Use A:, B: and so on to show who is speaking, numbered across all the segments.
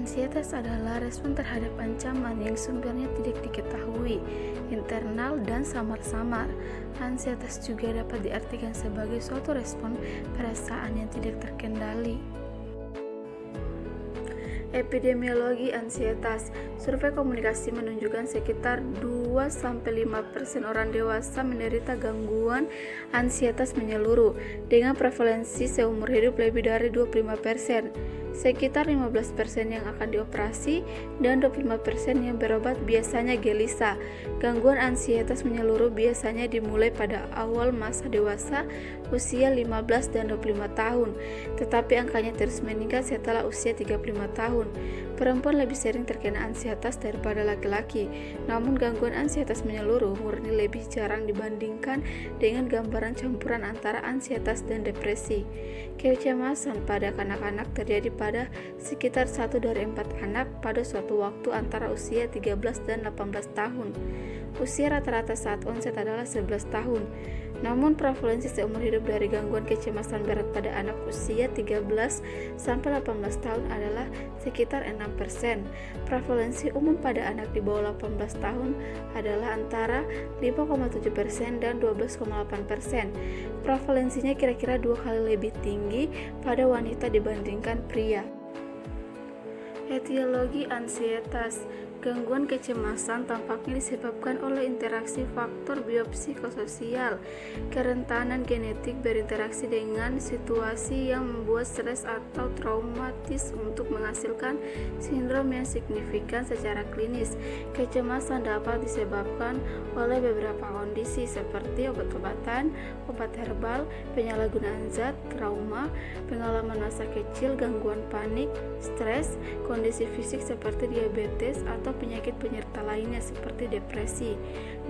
A: Ansietas adalah respon terhadap ancaman yang sumbernya tidak diketahui, internal dan samar-samar. Ansietas juga dapat diartikan sebagai suatu respon perasaan yang tidak terkendali. Epidemiologi ansietas. Survei komunikasi menunjukkan sekitar 2-5% orang dewasa menderita gangguan ansietas menyeluruh dengan prevalensi seumur hidup lebih dari 25%. Sekitar 15% yang akan dioperasi dan 25% yang berobat biasanya gelisah. Gangguan ansietas menyeluruh biasanya dimulai pada awal masa dewasa, usia 15 dan 25 tahun, tetapi angkanya terus meningkat setelah usia 35 tahun. Perempuan lebih sering terkena ansietas daripada laki-laki, namun gangguan ansietas menyeluruh murni lebih jarang dibandingkan dengan gambaran campuran antara ansietas dan depresi. Kecemasan pada kanak-kanak terjadi pada sekitar 1 dari 4 anak pada suatu waktu antara usia 13 dan 18 tahun. Usia rata-rata saat onset adalah 11 tahun. Namun prevalensi seumur hidup dari gangguan kecemasan berat pada anak usia 13 sampai 18 tahun adalah sekitar 6%. Prevalensi umum pada anak di bawah 18 tahun adalah antara 5,7% dan 12,8%. Prevalensinya kira-kira 2 kali lebih tinggi pada wanita dibandingkan pria. Etiologi ansietas. Gangguan kecemasan tampaknya disebabkan oleh interaksi faktor biopsikososial. Kerentanan genetik berinteraksi dengan situasi yang membuat stres atau traumatis untuk menghasilkan sindrom yang signifikan secara klinis. Kecemasan dapat disebabkan oleh beberapa kondisi seperti obat-obatan, obat herbal, penyalahgunaan zat, trauma, pengalaman masa kecil, gangguan panik, stres, kondisi fisik seperti diabetes atau penyakit penyerta lainnya seperti depresi.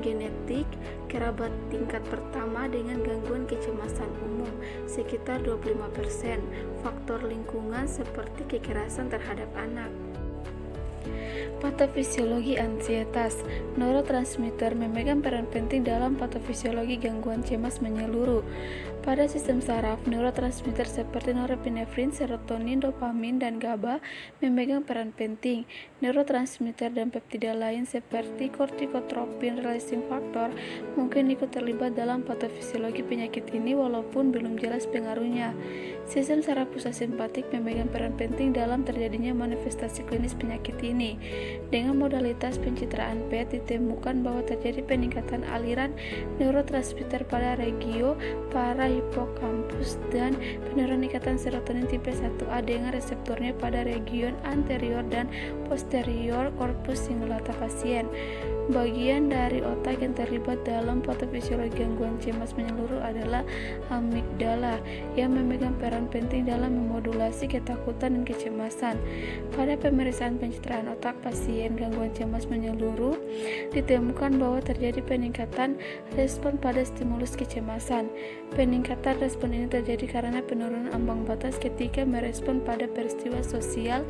A: Genetik, kerabat tingkat pertama dengan gangguan kecemasan umum sekitar 25%. Faktor lingkungan seperti kekerasan terhadap anak. Patofisiologi ansietas. Neurotransmitter memegang peran penting dalam patofisiologi gangguan cemas menyeluruh. Pada sistem saraf, neurotransmitter seperti norepinefrin, serotonin, dopamin, dan GABA memegang peran penting. Neurotransmitter dan peptida lain seperti kortikotropin releasing factor mungkin ikut terlibat dalam patofisiologi penyakit ini walaupun belum jelas pengaruhnya. Sistem saraf pusat simpatik memegang peran penting dalam terjadinya manifestasi klinis penyakit ini. Dengan modalitas pencitraan PET ditemukan bahwa terjadi peningkatan aliran neurotransmitter pada regio parahipokampus dan penurunan ikatan serotonin tipe 1A dengan reseptornya pada region anterior dan posterior korpus cingulata pasien. Bagian dari otak yang terlibat dalam patofisiologi gangguan cemas menyeluruh adalah amigdala yang memegang peran penting dalam memodulasi ketakutan dan kecemasan. Pada pemeriksaan pencitraan otak pasien gangguan cemas menyeluruh, ditemukan bahwa terjadi peningkatan respon pada stimulus kecemasan. Peningkatan respon ini terjadi karena penurunan ambang batas ketika merespon pada peristiwa sosial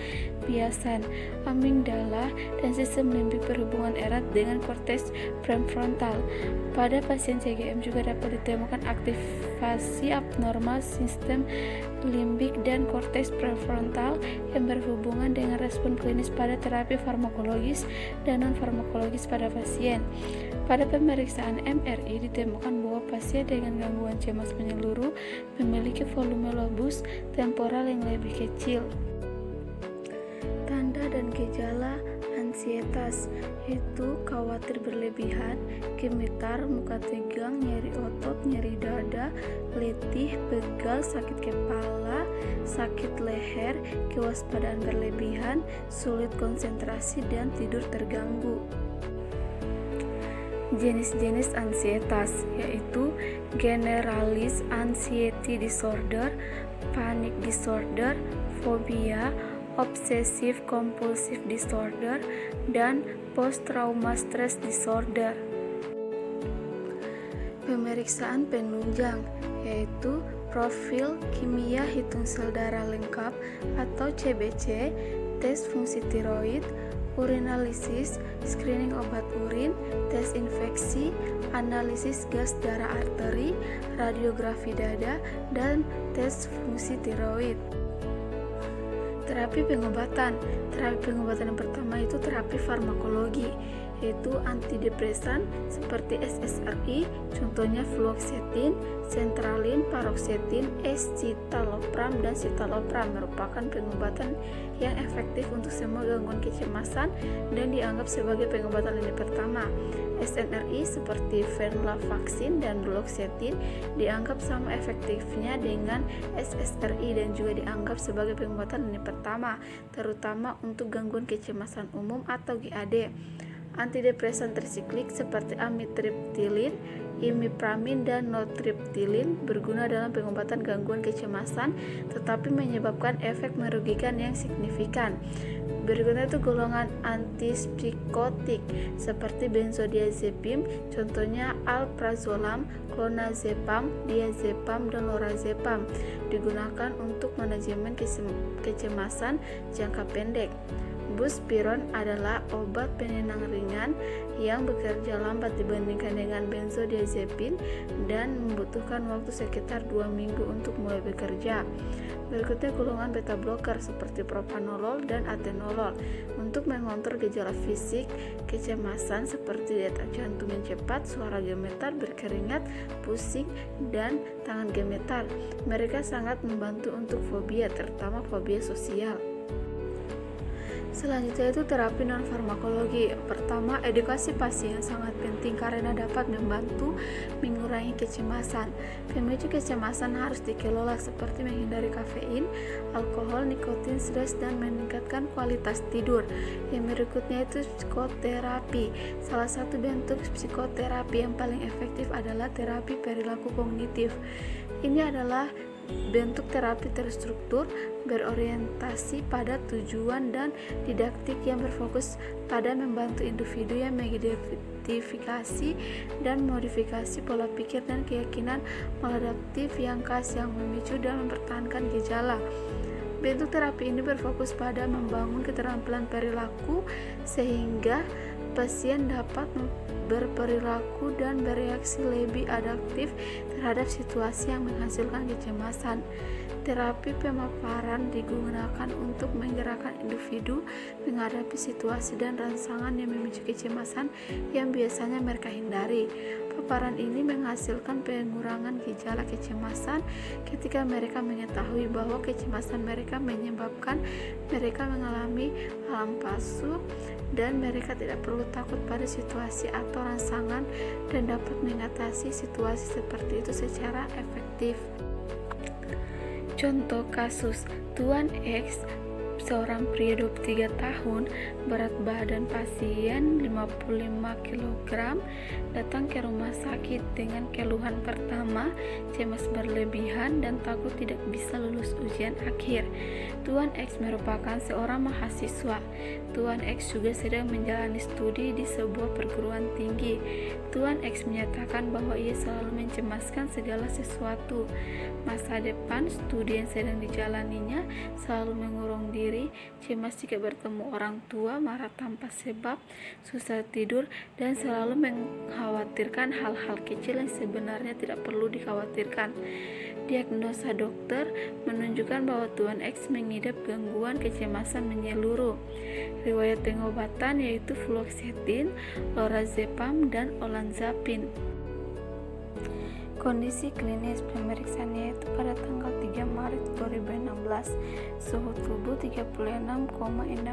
A: biasan. Amigdala dan sistem limbik berhubungan erat dengan korteks prefrontal. Pada pasien CGM juga dapat ditemukan aktivasi abnormal sistem limbik dan korteks prefrontal yang berhubungan dengan respon klinis pada terapi farmakologis dan non-farmakologis pada pasien. Pada pemeriksaan MRI ditemukan bahwa pasien dengan gangguan cemas menyeluruh memiliki volume lobus temporal yang lebih kecil. Tanda dan gejala ansietas yaitu khawatir berlebihan, gemetar, muka tegang, nyeri otot, nyeri dada, letih, pegal, sakit kepala, sakit leher, kewaspadaan berlebihan, sulit konsentrasi dan tidur terganggu. Jenis-jenis ansietas yaitu generalis anxiety disorder, panic disorder, fobia, obsessive compulsive disorder, dan post-trauma stress disorder. Pemeriksaan penunjang yaitu profil kimia hitung sel darah lengkap atau CBC, tes fungsi tiroid, urinalisis, screening obat urin, tes infeksi, analisis gas darah arteri, radiografi dada, dan tes fungsi tiroid. Terapi pengobatan. Terapi pengobatan yang pertama itu terapi farmakologi, yaitu antidepresan seperti SSRI, contohnya fluoxetine, sertralin, paroxetine, escitalopram, dan citalopram merupakan pengobatan yang efektif untuk semua gangguan kecemasan dan dianggap sebagai pengobatan lini pertama. SNRI seperti venlafaxine dan duloxetine dianggap sama efektifnya dengan SSRI dan juga dianggap sebagai pengobatan lini pertama, terutama untuk gangguan kecemasan umum atau GAD. Antidepresan trisiklik seperti amitriptilin, imipramine, dan nortriptilin berguna dalam pengobatan gangguan kecemasan tetapi menyebabkan efek merugikan yang signifikan. Berikutnya itu golongan antipsikotik seperti benzodiazepam, contohnya alprazolam, clonazepam, diazepam, dan lorazepam digunakan untuk manajemen kecemasan jangka pendek. Buspirone adalah obat penenang ringan yang bekerja lambat dibandingkan dengan benzodiazepin dan membutuhkan waktu sekitar 2 minggu untuk mulai bekerja. Berikutnya golongan beta blocker seperti propanolol dan atenolol untuk mengontrol gejala fisik kecemasan seperti detak jantung yang cepat, suara gemetar, berkeringat, pusing, dan tangan gemetar. Mereka sangat membantu untuk fobia, terutama fobia sosial. Selanjutnya itu terapi non-farmakologi. Pertama, edukasi pasien sangat penting karena dapat membantu mengurangi kecemasan. Pemicu kecemasan harus dikelola seperti menghindari kafein, alkohol, nikotin, stres, dan meningkatkan kualitas tidur. Yang berikutnya itu psikoterapi. Salah satu bentuk psikoterapi yang paling efektif adalah terapi perilaku kognitif. Ini adalah bentuk terapi terstruktur, berorientasi pada tujuan dan didaktik yang berfokus pada membantu individu yang mengidentifikasi dan modifikasi pola pikir dan keyakinan maladaptif yang khas yang memicu dan mempertahankan gejala. Bentuk terapi ini berfokus pada membangun keterampilan perilaku sehingga pasien dapat berperilaku dan bereaksi lebih adaptif terhadap situasi yang menghasilkan kecemasan. Terapi pemaparan digunakan untuk menggerakkan individu menghadapi situasi dan rangsangan yang memicu kecemasan yang biasanya mereka hindari. Paparan ini menghasilkan pengurangan gejala kecemasan ketika mereka mengetahui bahwa kecemasan mereka menyebabkan mereka mengalami alam palsu dan mereka tidak perlu takut pada situasi atau rangsangan dan dapat mengatasi situasi seperti itu secara efektif. Contoh kasus, Tuan X, seorang pria 23 tahun, berat badan pasien 55 kg, datang ke rumah sakit dengan keluhan pertama, cemas berlebihan dan takut tidak bisa lulus ujian akhir. Tuan X merupakan seorang mahasiswa. Tuan X juga sedang menjalani studi di sebuah perguruan tinggi. Tuan X menyatakan bahwa ia selalu mencemaskan segala sesuatu. Masa depan studi yang sedang dijalaninya, selalu mengurung diri, cemas jika bertemu orang tua, marah tanpa sebab, susah tidur, dan selalu mengkhawatirkan hal-hal kecil yang sebenarnya tidak perlu dikhawatirkan. Diagnosa dokter menunjukkan bahwa Tuan X mengidap gangguan kecemasan menyeluruh. Riwayat pengobatan yaitu fluoxetine, lorazepam, dan olanzapine. Kondisi klinis pemeriksaannya itu pada tanggal 3 Maret 2016, suhu tubuh 36,6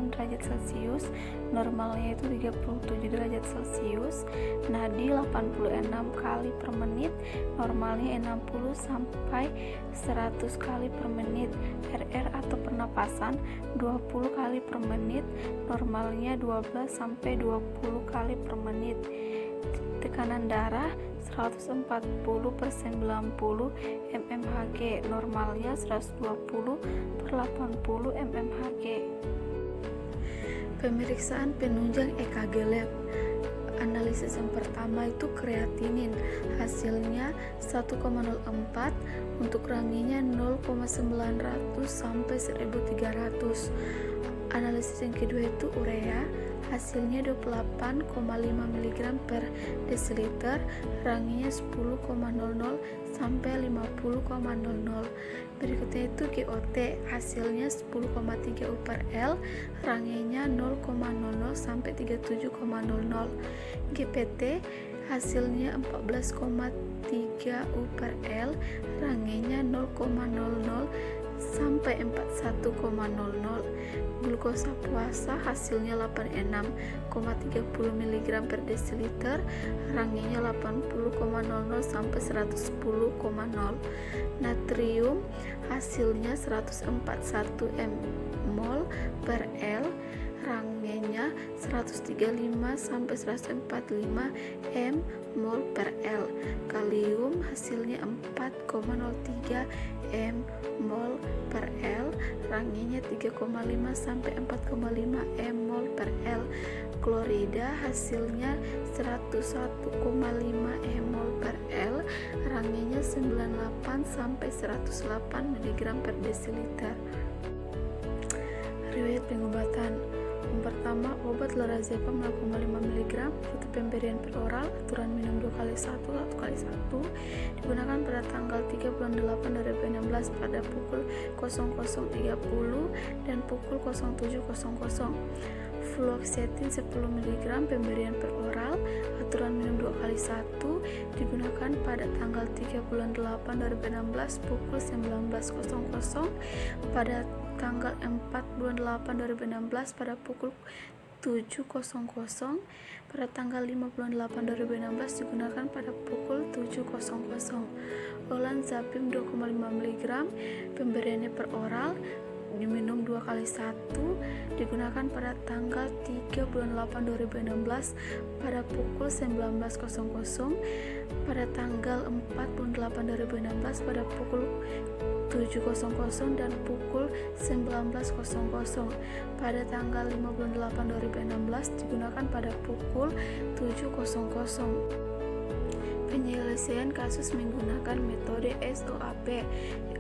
A: derajat Celcius, normalnya itu 37 derajat Celcius, nadi 86 kali per menit, normalnya 60 sampai 100 kali per menit, RR atau pernapasan 20 kali per menit, normalnya 12 sampai 20 kali per menit. Tekanan darah 140/90 mmHg, normalnya 120/80 mmHg. Pemeriksaan penunjang EKG lab. Analisis yang pertama itu kreatinin, hasilnya 1,04, Untuk ranginya 0,900 sampai 1300. Analisis yang kedua itu urea, hasilnya 28,5 mg per desiliter, ranginya 10,00 sampai 50,00. Berikutnya itu GOT, hasilnya 10,3 U per L, ranginya 0,00 sampai 37,00. GPT, hasilnya 14,3 U per L, ranginya 0,00 sampai 41,00. Glukosa puasa hasilnya 86,30 mg per desiliter, ranginya 80,00 sampai 110,0. Natrium hasilnya 141 mol per L, ranginya 135 sampai 145 mol per L. Kalium hasilnya 4,03 mol per L, ranginya 3,5 sampai 4,5 mol per L. Klorida hasilnya 101,5 mol per L, ranginya 98 sampai 108 mg per desiliter. Riwayat pengobatan. Yang pertama, obat lorazepam 0,5 mg, rute pemberian per oral, aturan minum 2 kali 1, 1 kali 1, digunakan pada tanggal 3 bulan 8 2016 pada pukul 00.30 dan pukul 07.00. Fluoxetine 10 mg pemberian per oral, aturan minum 2 kali 1, digunakan pada tanggal 3 bulan 8 2016 pukul 19.00, pada tanggal 4 bulan 8 2016 pada pukul 7.00, pada tanggal 5 bulan 8 2016 digunakan pada pukul 7.00. Olanzapine 2,5 mg pemberiannya per oral, diminum 2 kali 1, digunakan pada tanggal 3 bulan 8 2016 pada pukul 19.00, pada tanggal 4 bulan 8 2016 pada pukul 7.00 dan pukul 19.00, pada tanggal 5 bulan 8 2016 digunakan pada pukul 7.00. Penyelesaian kasus menggunakan metode SOAP.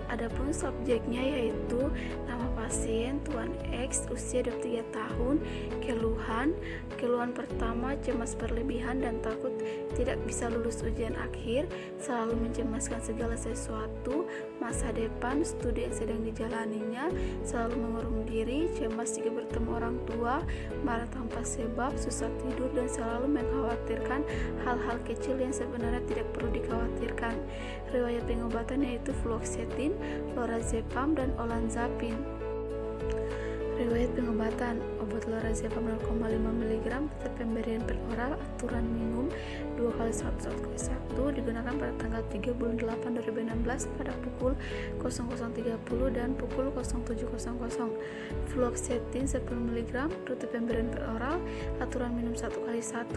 A: Adapun subjeknya yaitu nama pasien Tuan X, usia 23 tahun, keluhan pertama cemas berlebihan dan takut tidak bisa lulus ujian akhir, selalu mencemaskan segala sesuatu, masa depan, studi yang sedang dijalaninya, selalu mengurung diri, cemas jika bertemu orang tua, marah tanpa sebab, susah tidur dan selalu mengkhawatirkan hal-hal kecil yang sebenarnya tidak perlu dikhawatirkan. Riwayat pengobatan yaitu fluoxetine, lorazepam, dan olanzapine. Riwayat pengobatan. Obat lorazepam 0,5 mg tetap pemberian per oral, aturan minum 2 kali 1, 1 kali 1, digunakan pada tanggal 3 bulan 8 2016 pada pukul 00.30 dan pukul 07.00. Fluoxetine 10 mg rute pemberian per oral, aturan minum 1 kali 1,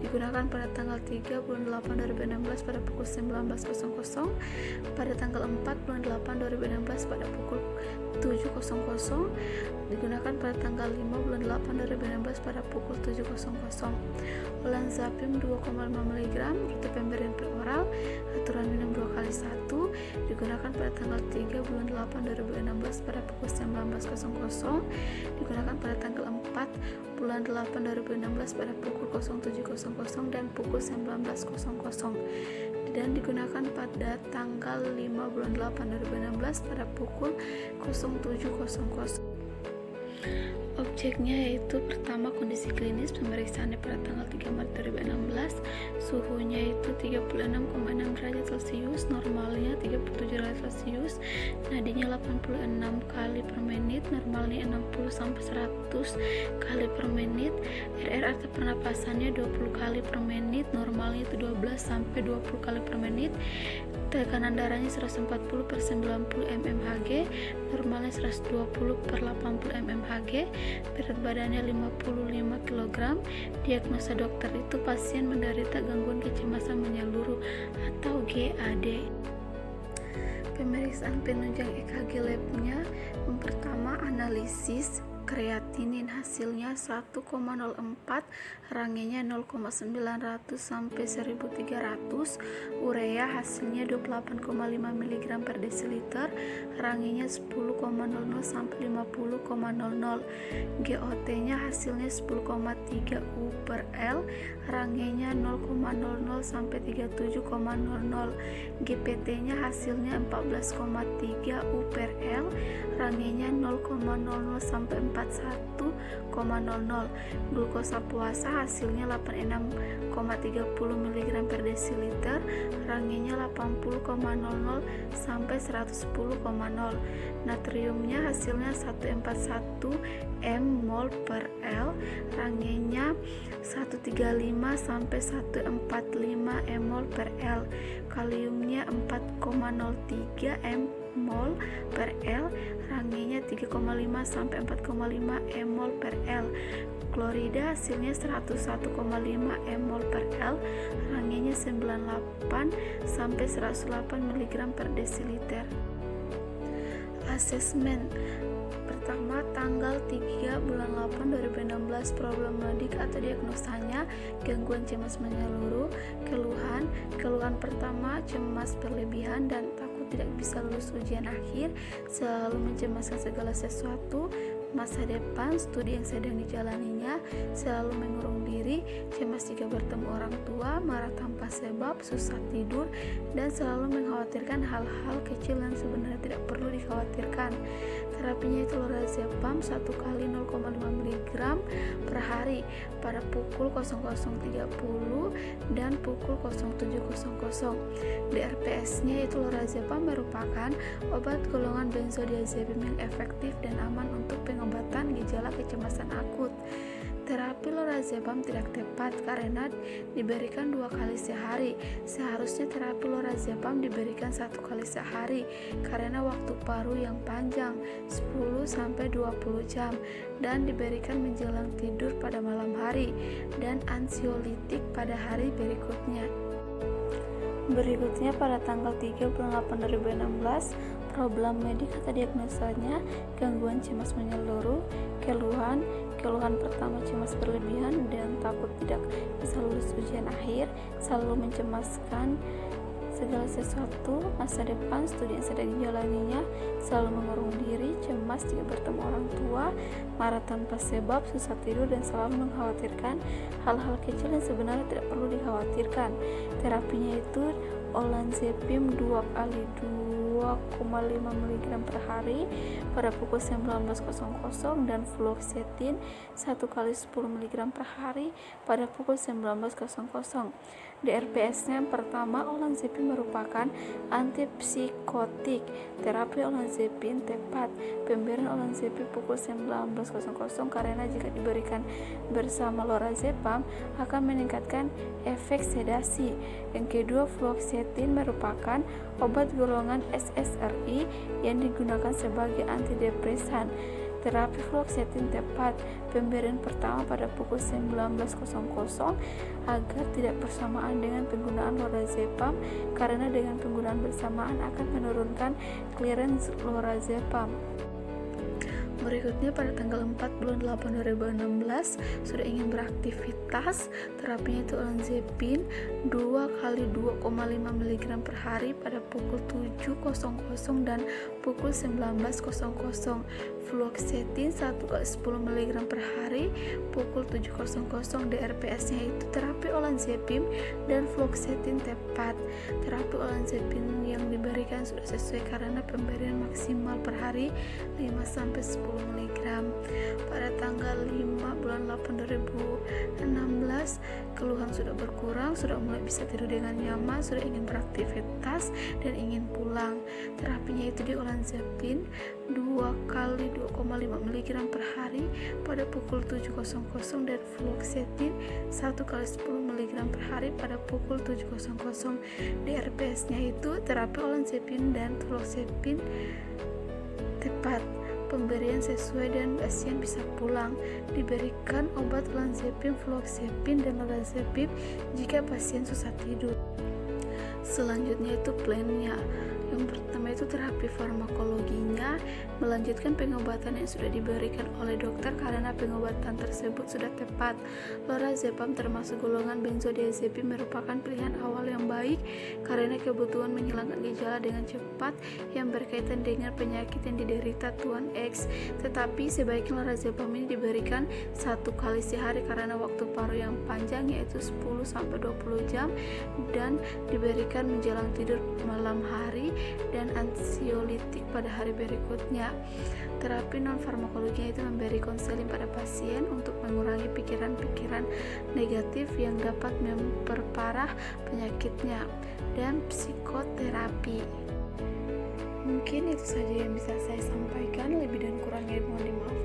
A: digunakan pada tanggal 3 bulan 8 2016 pada pukul 19.00, pada tanggal 4 bulan 8 2016 pada pukul 7.00, digunakan pada tanggal 5 bulan 8 2016 pada pukul 7.00. Olanzapine 2,5 mg rute pemberian per oral, aturan minum 2 kali 1, digunakan pada tanggal 3 bulan 8 2016 pada pukul 19.00, digunakan pada tanggal 4 bulan 8 2016 pada pukul 07.00 dan pukul 19.00, dan digunakan pada tanggal 5 bulan 8 2016 pada pukul 07.00. Objeknya yaitu pertama, kondisi klinis pemeriksaannya pada tanggal 3 Maret 2016, suhunya itu 36,6 derajat Celcius, normalnya 37 derajat Celcius, nadinya 86 kali per menit, normalnya 60 sampai 100 kali per menit, RR atau pernapasannya 20 kali per menit, normalnya itu 12 sampai 20 kali per menit, tekanan darahnya 140 per 90 mmHg, normalnya 120 per 80 mmHg, berat badannya 55 kg. Diagnosa dokter itu pasien menderita gangguan kecemasan menyeluruh atau GAD. Pemeriksaan penunjang EKG labnya, yang pertama analisis Kreatinin hasilnya 1,04, rangenya 0,900 sampai 1300. Urea hasilnya 28,5 mg per desiliter, rangenya 10,00 sampai 50,00. GOT-nya hasilnya 10,3 U per L, rangenya 0,00 sampai 37,00. GPT-nya hasilnya 14,3 U per L, rangenya 0,00 sampai 41,00. Glukosa puasa hasilnya 86,30 mg per desiliter, rangenya 80,00 sampai 110,0. Natriumnya hasilnya 141 m/mol per L, rangenya 135 sampai 145 m/mol per L. Kaliumnya 4,03 m/mol per L, rangenya 3,5 sampai 4,5 m/mol per L. Klorida hasilnya 101,5 m/mol per L, rangenya 98 sampai 108 mg per desiliter. Asesmen pertama, tanggal 3 bulan 8 2016, problem medik atau diagnosanya gangguan cemas menyeluruh. Keluhan pertama, cemas berlebihan dan takut tidak bisa lulus ujian akhir, selalu mencemaskan segala sesuatu, masa depan, studi yang sedang dijalaninya, selalu mengurung diri, cemas jika bertemu orang tua, marah tanpa sebab, susah tidur, dan selalu mengkhawatirkan hal-hal kecil yang sebenarnya tidak perlu dikhawatirkan. Terapinya itu lorazepam 1 kali 0,5 mg per hari pada pukul 00.30 dan pukul 07.00. DRPS-nya itu lorazepam merupakan obat golongan benzodiazepam yang efektif dan aman untuk pengobatan gejala kecemasan akut. Terapi lorazepam tidak tepat karena diberikan 2 kali sehari. Seharusnya terapi lorazepam diberikan 1 kali sehari karena waktu paru yang panjang 10-20 jam dan diberikan menjelang tidur pada malam hari dan ansiolitik pada hari berikutnya. Berikutnya pada tanggal 3 bulan 8 2016, problem medik atau diagnosanya gangguan cemas menyeluruh. Keluhan pertama, cemas berlebihan dan takut tidak bisa lulus ujian akhir, selalu mencemaskan segala sesuatu, masa depan, studi yang sedang dijalaninya, selalu mengurung diri, cemas jika bertemu orang tua, marah tanpa sebab, susah tidur, dan selalu mengkhawatirkan hal-hal kecil yang sebenarnya tidak perlu dikhawatirkan. Terapinya itu olanzapine 2 kali 2,5 mg per hari pada pukul 19.00 dan fluoxetine 1 kali 10 mg per hari pada pukul 19.00. DRPS-nya yang pertama, olanzapine merupakan antipsikotik. Terapi olanzapine tepat. Pemberian olanzapine pukul 19.00 karena jika diberikan bersama lorazepam akan meningkatkan efek sedasi. Yang kedua, fluoxetine merupakan obat golongan SSRI yang digunakan sebagai antidepresan. Terapi fluoxetine tepat. Pemberian pertama pada pukul 19.00 agar tidak bersamaan dengan penggunaan lorazepam karena dengan penggunaan bersamaan akan menurunkan clearance lorazepam. Berikutnya pada tanggal 4 bulan 8 2016 sudah ingin beraktivitas, terapinya itu olanzapine 2 kali 2,5 mg per hari pada pukul 7.00 dan pukul 19.00. Fluoxetine 1 kali 10 mg per hari pukul 7.00. DRPS-nya itu terapi olanzapine dan fluoxetine tepat. Terapi olanzapine yang diberikan sudah sesuai karena pemberian maksimal per hari 5-10 mg. Pada tanggal 5 bulan 8 2016 keluhan sudah berkurang, sudah mulai bisa tidur dengan nyaman, sudah ingin beraktivitas dan ingin pulang. Terapinya itu di olanzapine 2 kali 2,5 mg per hari pada pukul 7.00 dan fluoxetine 1 kali 10 mg per hari pada pukul 7.00. DRPS-nya itu terapi olanzapine dan fluoxetine tepat. Pemberian sesuai dan pasien bisa pulang. Diberikan obat olanzapine, fluoxetine, dan lorazepam jika pasien susah tidur. Selanjutnya itu plannya. Yang pertama itu terapi farmakologinya, melanjutkan pengobatan yang sudah diberikan oleh dokter karena pengobatan tersebut sudah tepat. Lorazepam termasuk golongan benzodiazepin merupakan pilihan awal yang baik karena kebutuhan menghilangkan gejala dengan cepat yang berkaitan dengan penyakit yang diderita Tuan X. Tetapi sebaiknya lorazepam ini diberikan 1 kali sehari karena waktu paru yang panjang yaitu 10-20 jam dan diberikan menjelang tidur malam hari dan anksiolitik pada hari berikutnya. Terapi non-farmakologi itu memberi konseling pada pasien untuk mengurangi pikiran-pikiran negatif yang dapat memperparah penyakitnya, dan psikoterapi. Mungkin itu saja yang bisa saya sampaikan, lebih dan kurangnya mohon dimaafkan.